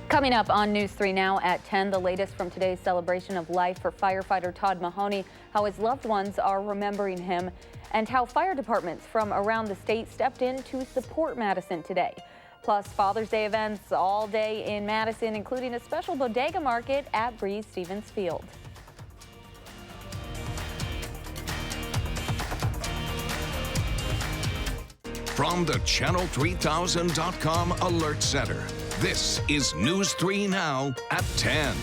Coming up on News 3 Now at 10, the latest from today's celebration of life for firefighter Todd Mahoney, how his loved ones are remembering him, and how fire departments from around the state stepped in to support Madison today. Plus, Father's Day events all day in Madison, including a special bodega market at Stevens Field. From the Channel3000.com Alert Center, this is News 3 Now at 10.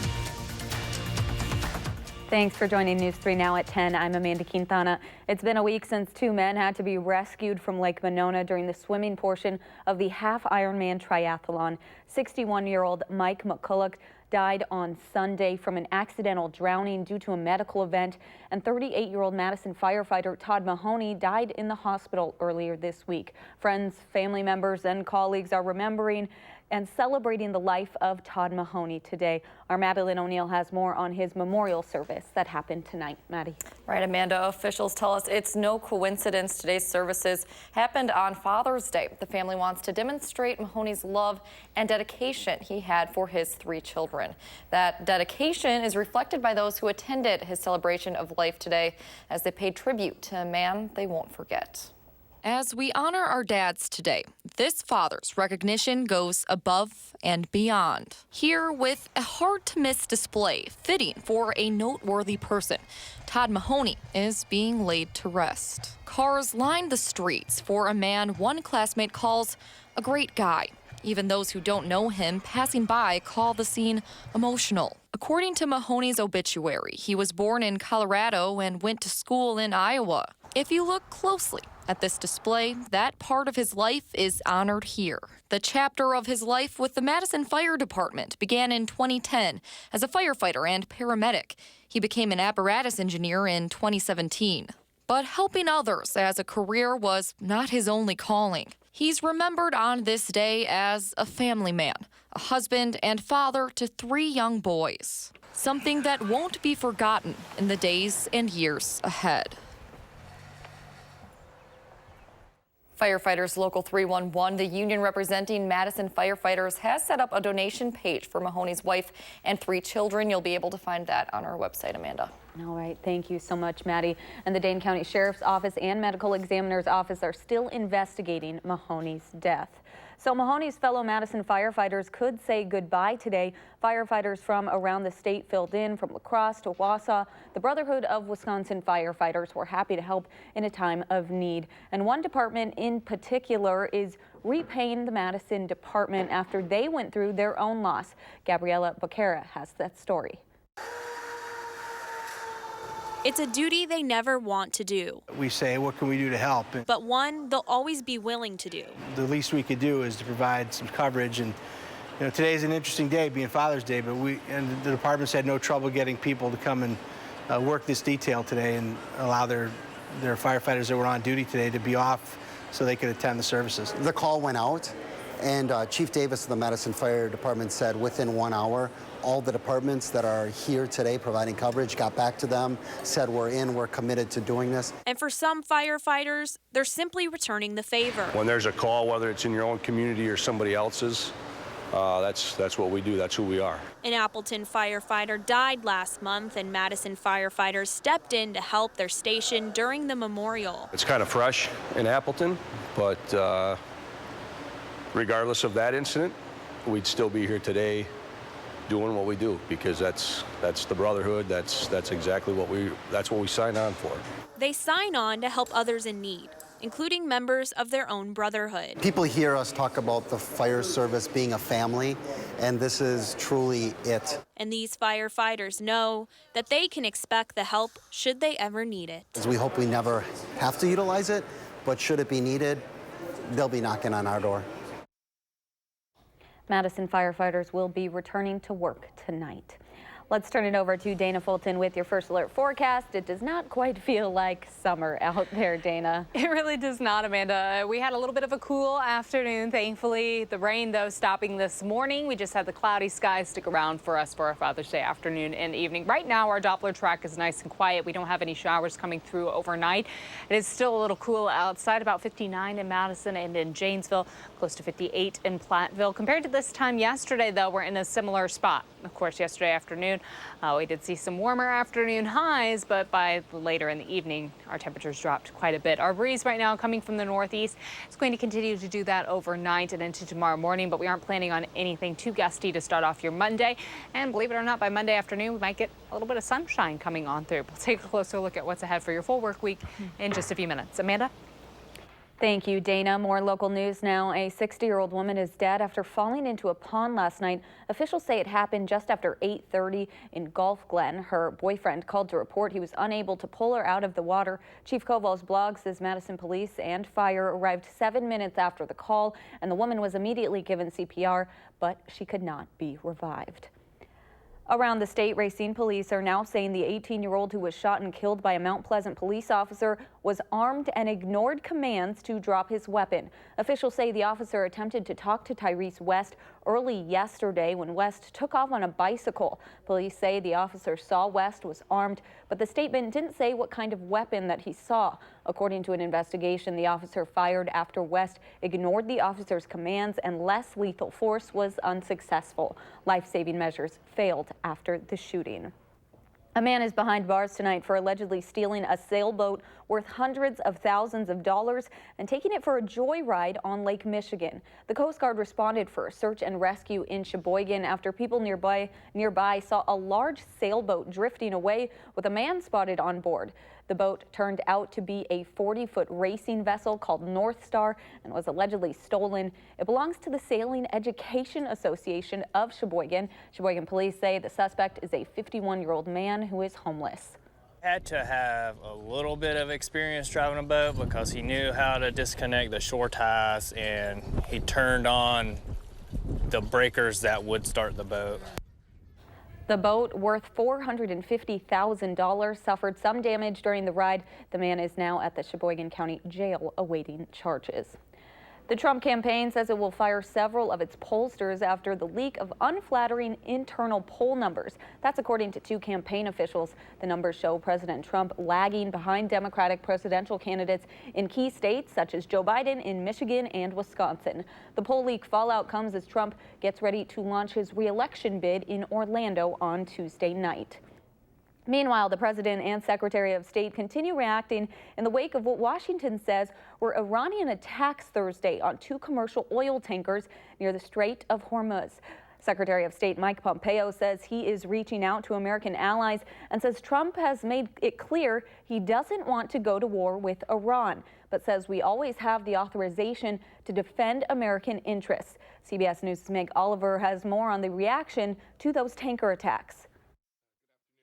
Thanks for joining News 3 Now at 10. I'm Amanda Quintana. It's been a week since two men had to be rescued from Lake Monona during the swimming portion of the half Ironman triathlon. 61-year-old Mike McCulloch died on Sunday from an accidental drowning due to a medical event, and 38-year-old Madison firefighter Todd Mahoney died in the hospital earlier this week. Friends, family members, and colleagues are remembering and celebrating the life of Todd Mahoney today. Our Madeline O'Neill has more on his memorial service that happened tonight. Maddie. Right, Amanda, officials tell us it's no coincidence today's services happened on Father's Day. The family wants to demonstrate Mahoney's love and dedication he had for his three children. That dedication is reflected by those who attended his celebration of life today as they paid tribute to a man they won't forget. As we honor our dads today, this father's recognition goes above and beyond. Here with a hard-to-miss display fitting for a noteworthy person, Todd Mahoney is being laid to rest. Cars lined the streets for a man one classmate calls a great guy. Even those who don't know him passing by call the scene emotional. According to Mahoney's obituary, he was born in Colorado and went to school in Iowa. If you look closely at this display, that part of his life is honored here. The chapter of his life with the Madison Fire Department began in 2010 as a firefighter and paramedic. He became an apparatus engineer in 2017. But helping others as a career was not his only calling. He's remembered on this day as a family man, a husband and father to three young boys. Something that won't be forgotten in the days and years ahead. Firefighters Local 311, the union representing Madison firefighters, has set up a donation page for Mahoney's wife and three children. You'll be able to find that on our website, Amanda. All right, thank you so much, Maddie. And the Dane County Sheriff's Office and Medical Examiner's Office are still investigating Mahoney's death. So Mahoney's fellow Madison firefighters could say goodbye today. Firefighters from around the state filled in from La Crosse to Wausau. The Brotherhood of Wisconsin Firefighters were happy to help in a time of need. And one department in particular is repaying the Madison department after they went through their own loss. Gabriella Becerra has that story. It's a duty they never want to do. We say, what can we do to help? But one they'll always be willing to do. The least we could do is to provide some coverage. And you know, today's an interesting day, being Father's Day, but the departments had no trouble getting people to come and work this detail today and allow their firefighters that were on duty today to be off so they could attend the services. The call went out, and Chief Davis of the Madison Fire Department said within 1 hour, all the departments that are here today providing coverage got back to them, said we're committed to doing this. And for some firefighters, they're simply returning the favor. When there's a call, whether it's in your own community or somebody else's, that's what we do. That's who we are. An Appleton firefighter died last month, and Madison firefighters stepped in to help their station during the memorial. It's kind of fresh in Appleton, but regardless of that incident, we'd still be here today doing what we do, because that's the brotherhood. That's exactly what we sign on for. They sign on to help others in need, including members of their own brotherhood. People hear us talk about the fire service being a family, and this is truly it. And these firefighters know that they can expect the help should they ever need it. We hope we never have to utilize it, but should it be needed, they'll be knocking on our door. Madison firefighters will be returning to work tonight. Let's turn it over to Dana Fulton with your first alert forecast. It does not quite feel like summer out there, Dana. It really does not, Amanda. We had a little bit of a cool afternoon, thankfully. The rain, though, stopping this morning. We just had the cloudy skies stick around for us for our Father's Day afternoon and evening. Right now, our Doppler track is nice and quiet. We don't have any showers coming through overnight. It is still a little cool outside, about 59 in Madison and in Janesville, close to 58 in Platteville. Compared to this time yesterday, though, we're in a similar spot. Of course, yesterday afternoon, we did see some warmer afternoon highs, but by later in the evening, our temperatures dropped quite a bit. Our breeze right now coming from the northeast is going to continue to do that overnight and into tomorrow morning, but we aren't planning on anything too gusty to start off your Monday. And believe it or not, by Monday afternoon, we might get a little bit of sunshine coming on through. We'll take a closer look at what's ahead for your full work week in just a few minutes. Amanda? Thank you, Dana. More local news now. A 60-year-old woman is dead after falling into a pond last night. Officials say it happened just after 8:30 in Gulf Glen. Her boyfriend called to report he was unable to pull her out of the water. Chief Koval's blog says Madison police and fire arrived 7 minutes after the call, and the woman was immediately given CPR, but she could not be revived. Around the state, Racine police are now saying the 18-year-old who was shot and killed by a Mount Pleasant police officer was armed and ignored commands to drop his weapon. Officials say the officer attempted to talk to Tyrese West early yesterday when West took off on a bicycle. Police say the officer saw West was armed, but the statement didn't say what kind of weapon that he saw. According to an investigation, the officer fired after West ignored the officer's commands and less lethal force was unsuccessful. Life-saving measures failed after the shooting. A man is behind bars tonight for allegedly stealing a sailboat worth hundreds of thousands of dollars and taking it for a joyride on Lake Michigan. The Coast Guard responded for a search and rescue in Sheboygan after people nearby saw a large sailboat drifting away with a man spotted on board. The boat turned out to be a 40-foot racing vessel called North Star and was allegedly stolen. It belongs to the Sailing Education Association of Sheboygan. Sheboygan police say the suspect is a 51-year-old man who is homeless. Had to have a little bit of experience driving a boat because he knew how to disconnect the shore ties and he turned on the breakers that would start the boat. The boat, worth $450,000, suffered some damage during the ride. The man is now at the Sheboygan County Jail awaiting charges. The Trump campaign says it will fire several of its pollsters after the leak of unflattering internal poll numbers. That's according to two campaign officials. The numbers show President Trump lagging behind Democratic presidential candidates in key states such as Joe Biden in Michigan and Wisconsin. The poll leak fallout comes as Trump gets ready to launch his re-election bid in Orlando on Tuesday night. Meanwhile, the president and Secretary of State continue reacting in the wake of what Washington says were Iranian attacks Thursday on two commercial oil tankers near the Strait of Hormuz. Secretary of State Mike Pompeo says he is reaching out to American allies and says Trump has made it clear he doesn't want to go to war with Iran, but says we always have the authorization to defend American interests. CBS News' Meg Oliver has more on the reaction to those tanker attacks.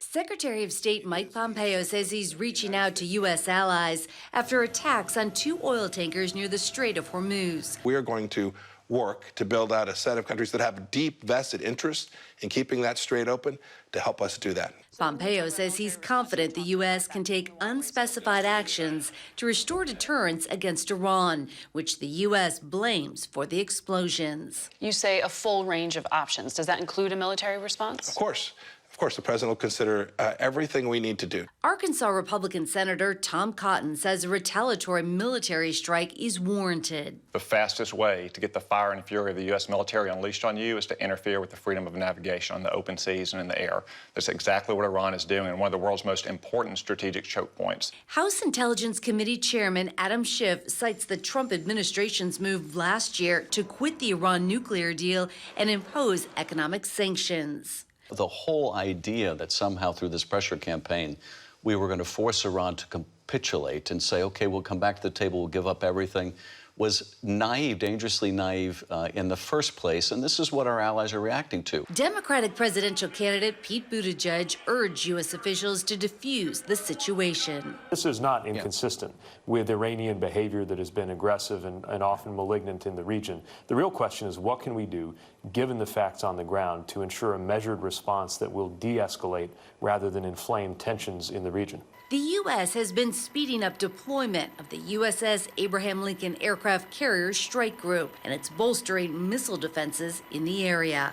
Secretary of State Mike Pompeo says he's reaching out to U.S. allies after attacks on two oil tankers near the Strait of Hormuz. We are going to work to build out a set of countries that have deep vested interest in keeping that strait open to help us do that. Pompeo says he's confident the U.S. can take unspecified actions to restore deterrence against Iran, which the U.S. blames for the explosions. You say a full range of options. Does that include a military response? Of course. Of course, the president will consider everything we need to do. Arkansas Republican Senator Tom Cotton says a retaliatory military strike is warranted. The fastest way to get the fire and fury of the U.S. military unleashed on you is to interfere with the freedom of navigation on the open seas and in the air. That's exactly what Iran is doing in one of the world's most important strategic choke points. House Intelligence Committee Chairman Adam Schiff cites the Trump administration's move last year to quit the Iran nuclear deal and impose economic sanctions. The whole idea that somehow through this pressure campaign, we were going to force Iran to capitulate and say, okay, we'll come back to the table, we'll give up everything, was naive, dangerously naive in the first place, and this is what our allies are reacting to. Democratic presidential candidate Pete Buttigieg urged U.S. officials to defuse the situation. This is not inconsistent with Iranian behavior that has been aggressive and often malignant in the region. The real question is, what can we do, given the facts on the ground, to ensure a measured response that will de-escalate rather than inflame tensions in the region? The U.S. has been speeding up deployment of the USS Abraham Lincoln Aircraft Carrier Strike Group, and it's bolstering missile defenses in the area.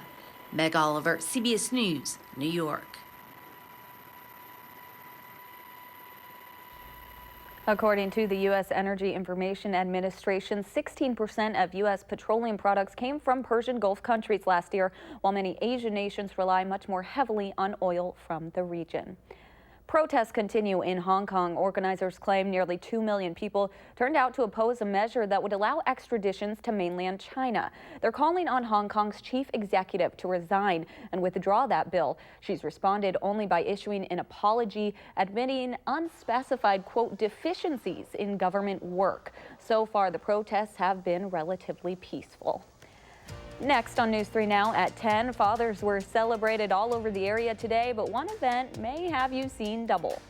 Meg Oliver, CBS News, New York. According to the U.S. Energy Information Administration, 16% of U.S. petroleum products came from Persian Gulf countries last year, while many Asian nations rely much more heavily on oil from the region. Protests continue in Hong Kong. Organizers claim nearly 2 million people turned out to oppose a measure that would allow extraditions to mainland China. They're calling on Hong Kong's chief executive to resign and withdraw that bill. She's responded only by issuing an apology, admitting unspecified, quote, deficiencies in government work. So far, the protests have been relatively peaceful. Next on News 3 Now at 10, fathers were celebrated all over the area today, but one event may have you seen double.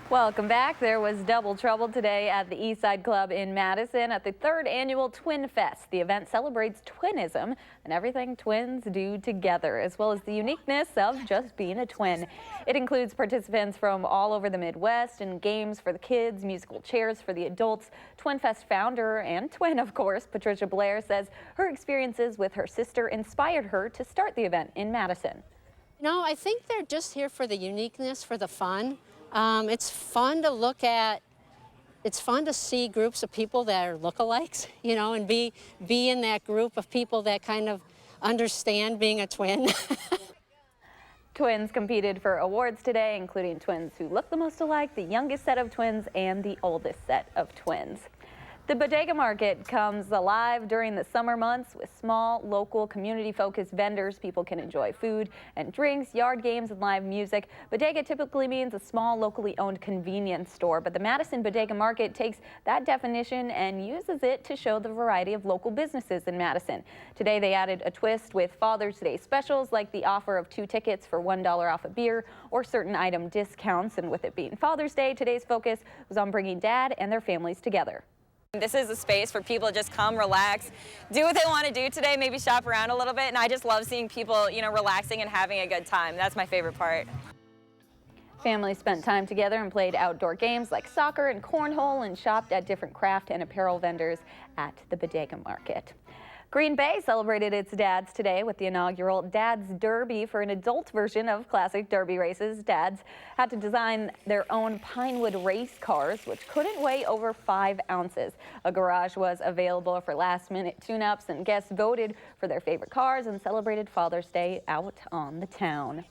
Welcome back. There was double trouble today at the Eastside Club in Madison at the 3rd annual Twin Fest. The event celebrates twinism and everything twins do together, as well as the uniqueness of just being a twin. It includes participants from all over the Midwest and games for the kids, musical chairs for the adults. Twin Fest founder and twin, of course, Patricia Blair, says her experiences with her sister inspired her to start the event in Madison. No, I think they're just here for the uniqueness, for the fun. It's fun to look at, it's fun to see groups of people that are lookalikes, you know, and be in that group of people that kind of understand being a twin. Twins competed for awards today, including twins who look the most alike, the youngest set of twins, and the oldest set of twins. The Bodega Market comes alive during the summer months with small, local, community-focused vendors. People can enjoy food and drinks, yard games, and live music. Bodega typically means a small, locally owned convenience store, but the Madison Bodega Market takes that definition and uses it to show the variety of local businesses in Madison. Today, they added a twist with Father's Day specials, like the offer of 2 tickets for $1 off a beer or certain item discounts. And with it being Father's Day, today's focus was on bringing dad and their families together. This is a space for people to just come, relax, do what they want to do today, maybe shop around a little bit, and I just love seeing people, you know, relaxing and having a good time. That's my favorite part. Families spent time together and played outdoor games like soccer and cornhole and shopped at different craft and apparel vendors at the Bodega Market. Green Bay celebrated its dads today with the inaugural Dad's Derby. For an adult version of classic derby races, dads had to design their own Pinewood race cars, which couldn't weigh over 5 ounces. A garage was available for last-minute tune-ups, and guests voted for their favorite cars and celebrated Father's Day out on the town.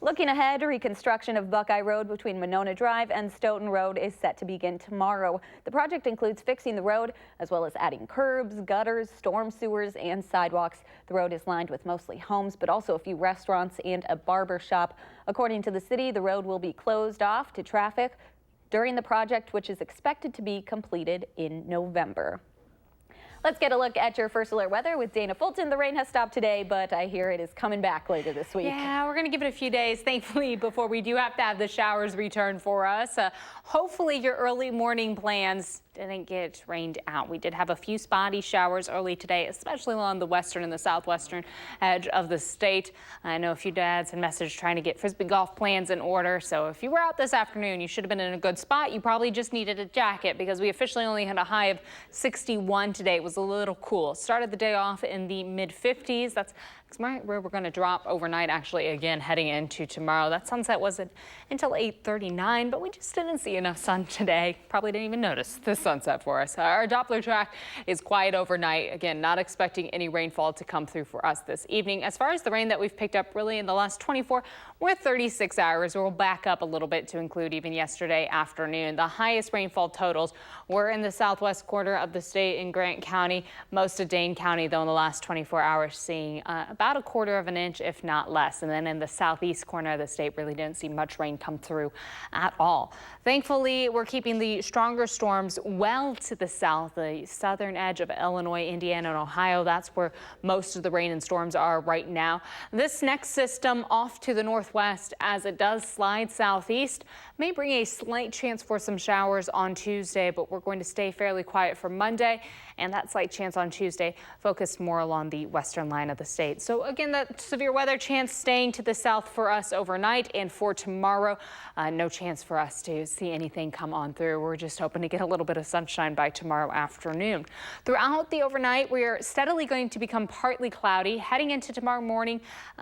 Looking ahead, reconstruction of Buckeye Road between Monona Drive and Stoughton Road is set to begin tomorrow. The project includes fixing the road as well as adding curbs, gutters, storm sewers, and sidewalks. The road is lined with mostly homes, but also a few restaurants and a barber shop. According to the city, the road will be closed off to traffic during the project, which is expected to be completed in November. Let's get a look at your First Alert weather with Dana Fulton. The rain has stopped today, but I hear it is coming back later this week. Yeah, we're going to give it a few days, thankfully, before we do have to have the showers return for us. Hopefully your early morning plans didn't get rained out. We did have a few spotty showers early today, especially along the western and the southwestern edge of the state. I know a few dads had messaged trying to get Frisbee golf plans in order. So if you were out this afternoon, you should have been in a good spot. You probably just needed a jacket because we officially only had a high of 61 today. It was a little cool. Started the day off in the mid-50s. That's where we're going to drop overnight, actually, again, heading into tomorrow. That sunset wasn't until 8:39, but we just didn't see enough sun today. Probably didn't even notice the sunset for us. Our Doppler track is quiet overnight. Again, not expecting any rainfall to come through for us this evening. As far as the rain that we've picked up really in the last 24 or 36 hours, we'll back up a little bit to include even yesterday afternoon. The highest rainfall totals were in the southwest corner of the state in Grant County. Most of Dane County, though, in the last 24 hours, seeing about a 1/4 of an inch, if not less. And then in the southeast corner of the state, really didn't see much rain come through at all. Thankfully, we're keeping the stronger storms well to the south, the southern edge of Illinois, Indiana, and Ohio. That's where most of the rain and storms are right now. This next system off to the northwest, as it does slide southeast, may bring a slight chance for some showers on Tuesday, but we're going to stay fairly quiet for Monday. And that slight chance on Tuesday focused more along the western line of the state. So again, that severe weather chance staying to the south for us overnight, and for tomorrow, no chance for us to see anything come on through. We're just hoping to get a little bit of sunshine by tomorrow afternoon. Throughout the overnight, we're steadily going to become partly cloudy. Heading into tomorrow morning,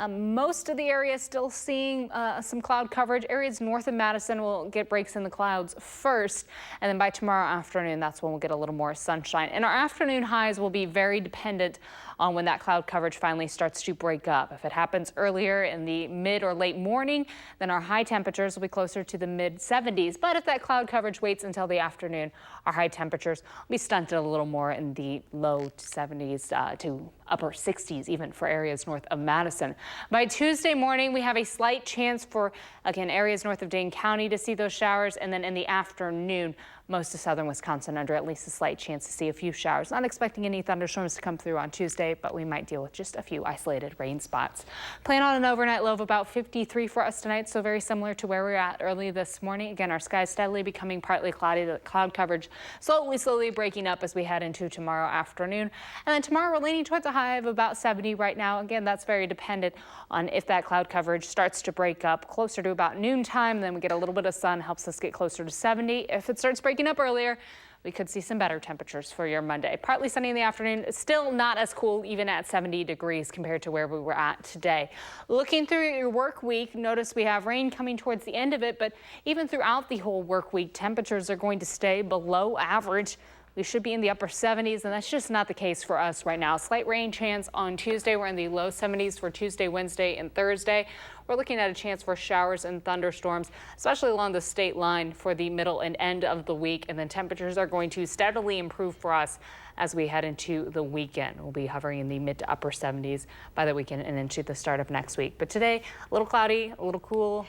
most of the area still seeing some cloud coverage. Areas north of Madison will get breaks in the clouds first, and then by tomorrow afternoon, that's when we'll get a little more sunshine. And our afternoon highs will be very dependent on when that cloud coverage finally starts to break up. If it happens earlier in the mid or late morning, then our high temperatures will be closer to the mid-70s. But if that cloud coverage waits until the afternoon, our high temperatures will be stunted a little more in the low 70s to upper 60s, even for areas north of Madison. By Tuesday morning, we have a slight chance for, again, areas north of Dane County to see those showers. And then in the afternoon, most of southern Wisconsin under at least a slight chance to see a few showers. Not expecting any thunderstorms to come through on Tuesday, but we might deal with just a few isolated rain spots. Plan on an overnight low of about 53 for us tonight, so very similar to where we were at early this morning. Again, our skies steadily becoming partly cloudy. The cloud coverage slowly breaking up as we head into tomorrow afternoon. And then tomorrow we're leaning towards a high of about 70 right now. Again, that's very dependent on if that cloud coverage starts to break up closer to about noontime. Then we get a little bit of sun, helps us get closer to 70. If it starts breaking up earlier, we could see some better temperatures for your Monday. Partly sunny in the afternoon, still not as cool even at 70 degrees compared to where we were at today. Looking through your work week, notice we have rain coming towards the end of it, but even throughout the whole work week, temperatures are going to stay below average. we should be in the upper 70s, and that's just not the case for us right now. Slight rain chance on Tuesday. We're in the low 70s for Tuesday, Wednesday, and Thursday. We're looking at a chance for showers and thunderstorms, especially along the state line for the middle and end of the week. And then temperatures are going to steadily improve for us as we head into the weekend. We'll be hovering in the mid to upper 70s by the weekend and into the start of next week. But today, a little cloudy, a little cool.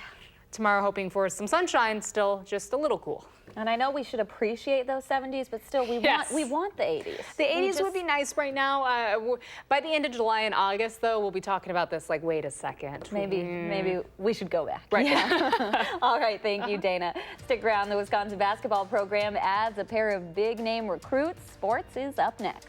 Tomorrow, hoping for some sunshine, still just a little cool. And I know we should appreciate those 70s, but still, we want the 80s. The 80s would be nice right now. By the end of July and August, though, we'll be talking about this like, wait a second. Maybe we should go back. Right. Yeah. All right, thank you, Dana. Stick around. The Wisconsin basketball program adds a pair of big-name recruits. Sports is up next.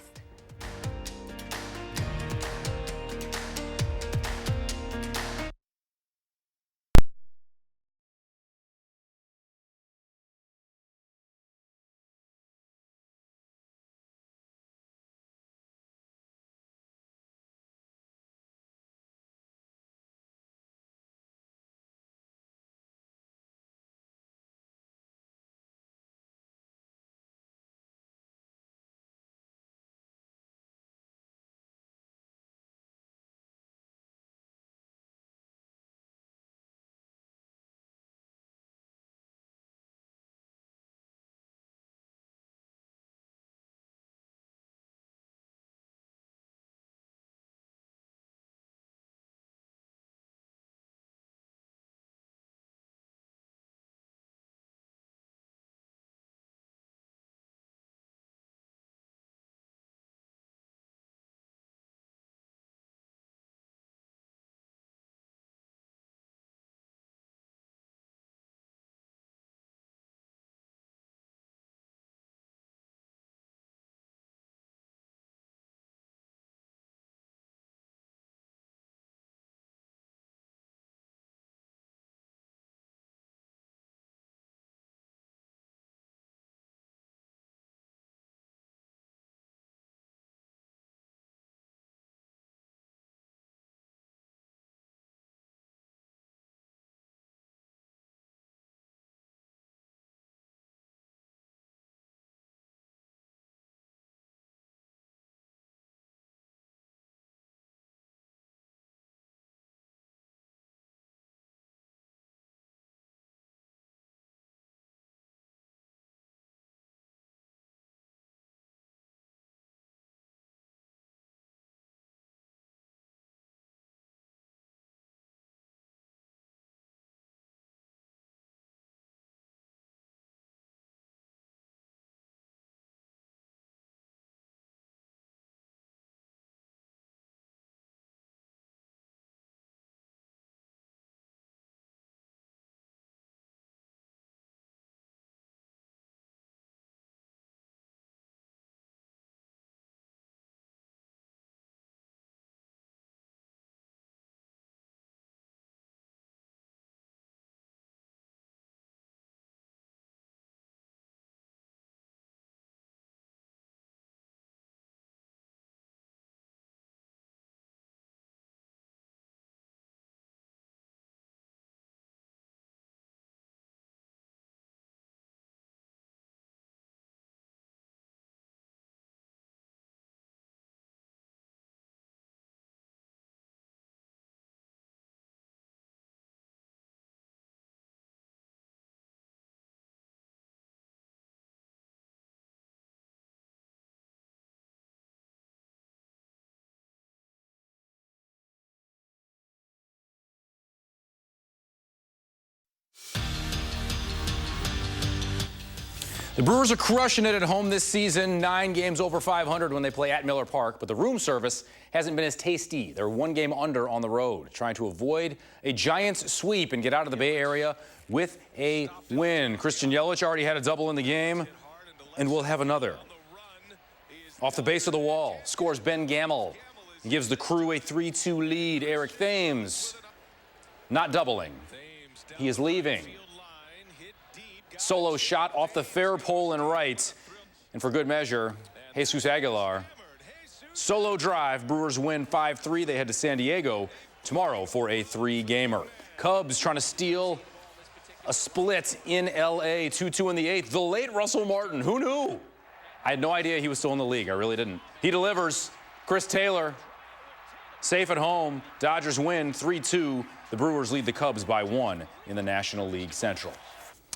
The Brewers are crushing it at home this season, 9 games over 500 when they play at Miller Park, but the room service hasn't been as tasty. They're 1 game under on the road, trying to avoid a Giants sweep and get out of the Bay Area with a win. Christian Yelich already had a double in the game, and we'll have another. Off the base of the wall, scores Ben Gamel. He gives the Crew a 3-2 lead. Eric Thames not doubling. He is leaving. Solo shot off the fair pole and right. And for good measure, Jesus Aguilar. Solo drive. Brewers win 5-3. They head to San Diego tomorrow for a 3-gamer. Cubs trying to steal a split in L.A. 2-2 in the 8th. The late Russell Martin. Who knew? I had no idea he was still in the league. I really didn't. He delivers. Chris Taylor, safe at home. Dodgers win 3-2. The Brewers lead the Cubs by 1 in the National League Central.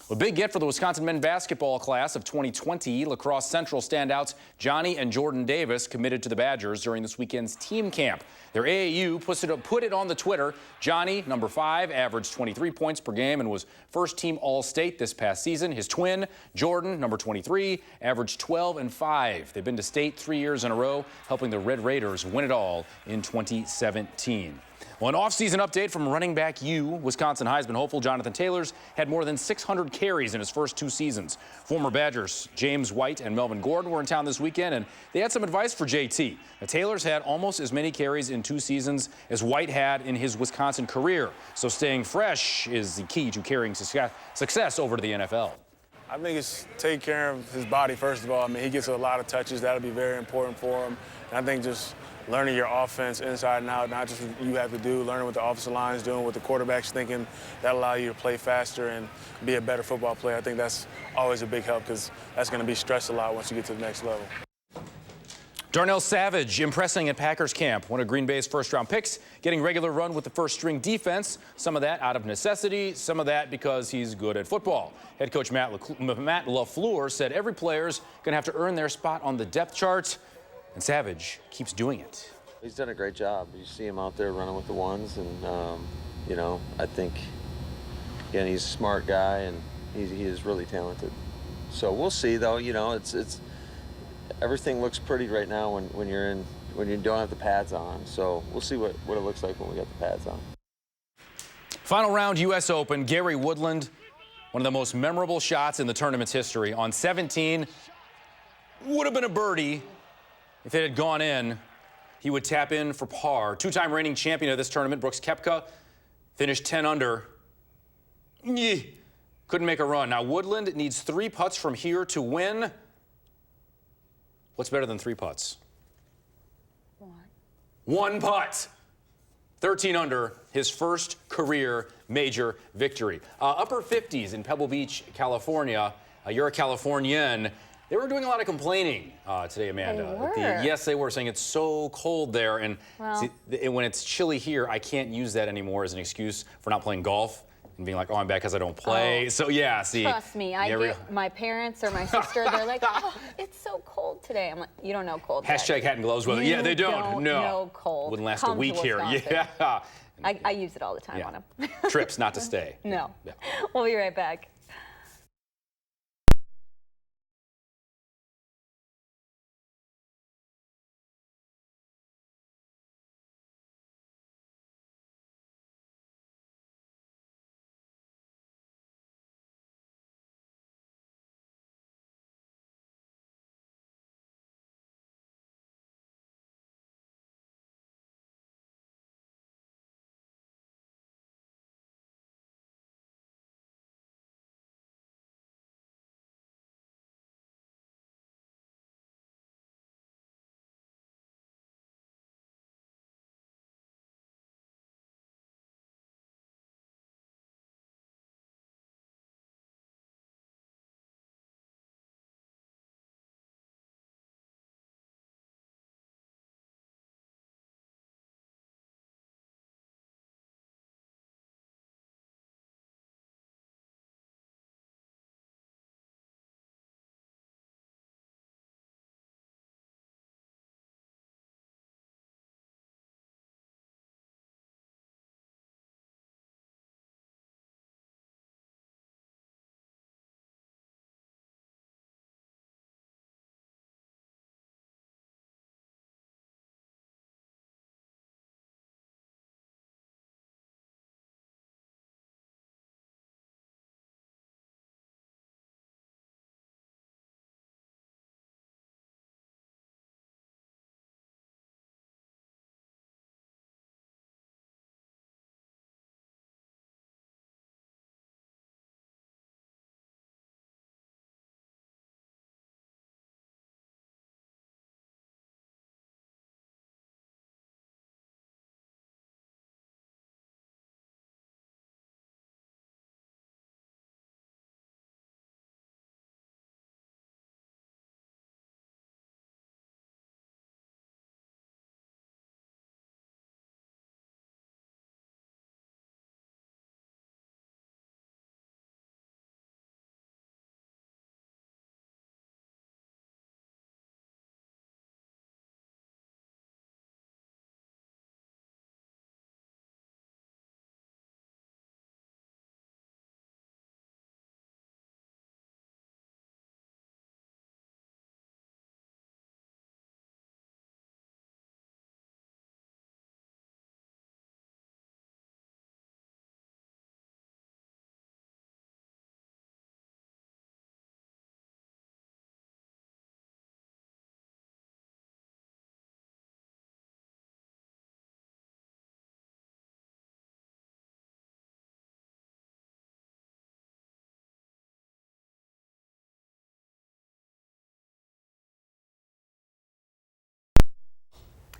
A big get for the Wisconsin men's basketball class of 2020. Lacrosse Central standouts Johnny and Jordan Davis committed to the Badgers during this weekend's team camp. Their AAU put it on the Twitter. Johnny, number 5, averaged 23 points per game and was first team All-State this past season. His twin, Jordan, number 23, averaged 12 and 5. They've been to state 3 years in a row, helping the Red Raiders win it all in 2017. Well, an offseason update from running back U. Wisconsin Heisman hopeful Jonathan Taylor's had more than 600 carries in his first 2 seasons. Former Badgers James White and Melvin Gordon were in town this weekend, and they had some advice for JT. Now, Taylor's had almost as many carries in 2 seasons as White had in his Wisconsin career. So staying fresh is the key to carrying success over to the NFL. I think it's take care of his body, first of all. I mean, he gets a lot of touches. That'll be very important for him. And I think just learning your offense inside and out, not just what you have to do, learning what the offensive line is doing, what the quarterback's thinking, that'll allow you to play faster and be a better football player. I think that's always a big help because that's going to be stressed a lot once you get to the next level. Darnell Savage impressing at Packers camp. One of Green Bay's first-round picks, getting regular run with the first-string defense. Some of that out of necessity, some of that because he's good at football. Head coach Matt LaFleur said every player's going to have to earn their spot on the depth chart, and Savage keeps doing it. He's done a great job. You see him out there running with the ones, and you know, I think, again, he's a smart guy, and he is really talented. So we'll see, though. You know, it's everything looks pretty right now when you don't have the pads on. So we'll see what it looks like when we get the pads on. Final round U.S. Open, Gary Woodland, one of the most memorable shots in the tournament's history. On 17, would have been a birdie. If it had gone in, he would tap in for par. 2-time reigning champion of this tournament, Brooks Koepka, finished 10 under. Couldn't make a run. Now, Woodland needs 3 putts from here to win. What's better than 3 putts? 1 putt. 13 under, his first career major victory. Upper 50s in Pebble Beach, California. You're a Californian. They were doing a lot of complaining today, Amanda. They were. Yes, they were, saying it's so cold there. And Well. see, when it's chilly here, I can't use that anymore as an excuse for not playing golf and being like, oh, I'm bad because I don't play. Oh. So, yeah, see. Trust me, I get my parents or my sister, they're like, oh, it's so cold today. I'm like, you don't know cold. Hashtag hat and gloves weather. Yeah, they don't. No. know cold. Wouldn't last Come a to week here. Wisconsin. Yeah. I use it all the time on them. Trips not to stay. No. Yeah. We'll be right back.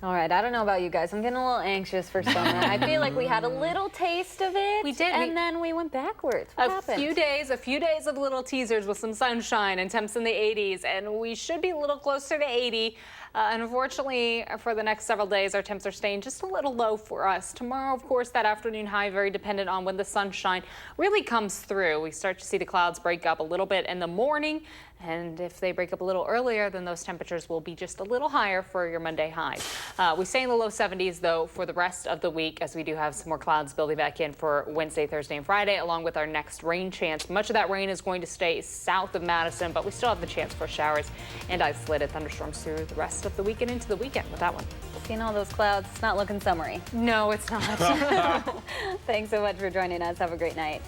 All right, I don't know about you guys. I'm getting a little anxious for summer. I feel like we had a little taste of it. We did. And then we went backwards. What happened? A few days of little teasers with some sunshine and temps in the 80s, and we should be a little closer to 80. And unfortunately, for the next several days, our temps are staying just a little low for us. Tomorrow, of course, that afternoon high, very dependent on when the sunshine really comes through. We start to see the clouds break up a little bit in the morning. And if they break up a little earlier, then those temperatures will be just a little higher for your Monday highs. We stay in the low 70s, though, for the rest of the week, as we do have some more clouds building back in for Wednesday, Thursday, and Friday, along with our next rain chance. Much of that rain is going to stay south of Madison, but we still have the chance for showers and isolated thunderstorms through the rest of the week and into the weekend with that one. Seeing all those clouds, it's not looking summery. No, it's not. Thanks so much for joining us. Have a great night.